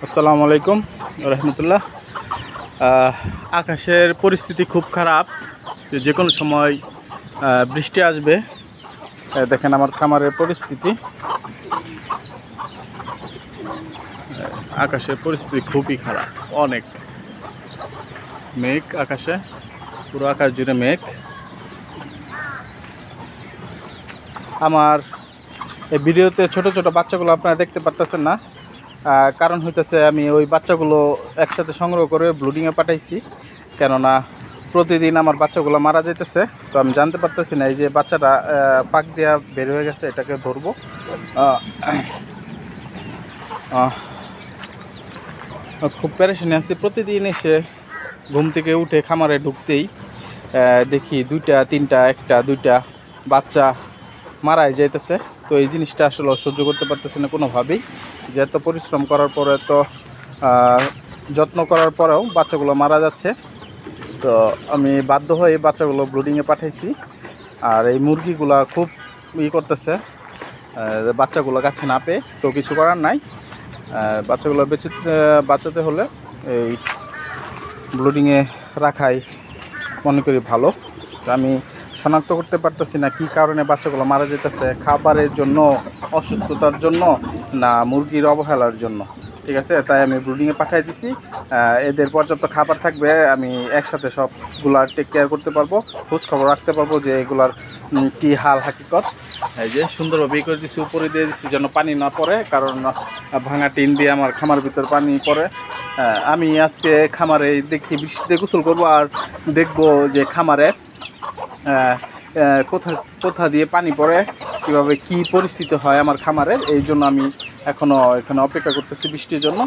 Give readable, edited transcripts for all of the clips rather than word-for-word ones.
আসসালামু আলাইকুম রহমতুল্লাহ। আকাশের পরিস্থিতি খুব খারাপ, যে কোনো সময় বৃষ্টি আসবে। দেখেন আমার খামারের পরিস্থিতি, আকাশের পরিস্থিতি খুবই খারাপ। অনেক মেঘ আকাশে, পুরো আকাশ জুড়ে মেঘ। আমার এই ভিডিওতে ছোট ছোট বাচ্চাগুলো আপনারা দেখতে পারতেছেন না, কারণ হইতেছে আমি ওই বাচ্চাগুলো একসাথে সংগ্রহ করে ব্লুডিংয়ে পাঠাইছি। কেননা প্রতিদিন আমার বাচ্চাগুলো মারা যাইতেছে, তো আমি জানতে পারতেছি না এই যে বাচ্চাটা পাক দিয়া বের হয়ে গেছে, এটাকে ধরবো। খুব পেরেশানি আছি। প্রতিদিন এসে ঘুম থেকে উঠে খামারে ঢুকতেই দেখি দুইটা তিনটা একটা দুইটা বাচ্চা মারাই যাইতেছে। তো এই জিনিসটা আসলে সহ্য করতে পারতেছে না কোনোভাবেই, যে এত পরিশ্রম করার পরে, এত যত্ন করার পরেও বাচ্চাগুলো মারা যাচ্ছে। তো আমি বাধ্য হয়ে বাচ্চাগুলো ব্রুডিংয়ে পাঠাইছি। আর এই মুরগিগুলা খুব করতেছে, বাচ্চাগুলো কাছে না পেয়ে। তো কিছু করার নাই, বাচ্চাগুলো বাঁচাতে হলে এই ব্রুডিংয়ে রাখাই মনে করি ভালো। আমি শনাক্ত করতে পারতেছি না কী কারণে বাচ্চাগুলো মারা যেতেছে, খাবারের জন্য, অসুস্থতার জন্য, না মুরগির অবহেলার জন্য। ঠিক আছে, তাই আমি ব্রুডিংয়ে পাঠিয়ে দিছি। এদের পর্যাপ্ত খাবার থাকবে, আমি একসাথে সবগুলার টেক কেয়ার করতে পারবো, খোঁজ খবর রাখতে পারবো যে এগুলার কী হাল হাকিকত। এই যে সুন্দরভাবে করে দিচ্ছি, উপরে দিয়ে দিচ্ছি যেন পানি না পড়ে, কারণ ভাঙা টিন দিয়ে আমার খামার ভিতর পানি পড়ে। আমি আজকে খামারে দেখি বৃষ্টিতে গোসল করবো, আর দেখবো যে খামারে কোথা দিয়ে পানি পড়ে, কীভাবে কী পরিস্থিতি হয় আমার খামারের। এই জন্য আমি এখনও এখানে অপেক্ষা করতেছি বৃষ্টির জন্য।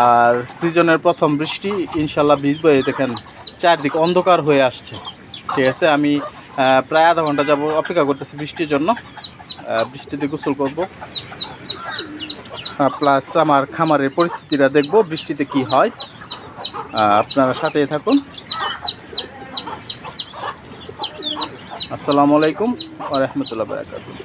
আর সিজনের প্রথম বৃষ্টি, ইনশাল্লাহ ভিজবো। এই দেখেন চারদিক অন্ধকার হয়ে আসছে। ঠিক আছে, আমি প্রায় আধা ঘন্টা যাব অপেক্ষা করতেছি বৃষ্টির জন্য। বৃষ্টিতে গোসল করব, প্লাস আমার খামারের পরিস্থিতিটা দেখব বৃষ্টিতে কি হয়। আপনারা সাথেই থাকুন। আসসালামু আলাইকুম ওয়া রাহমাতুল্লাহি ওয়া বারাকাতুহু।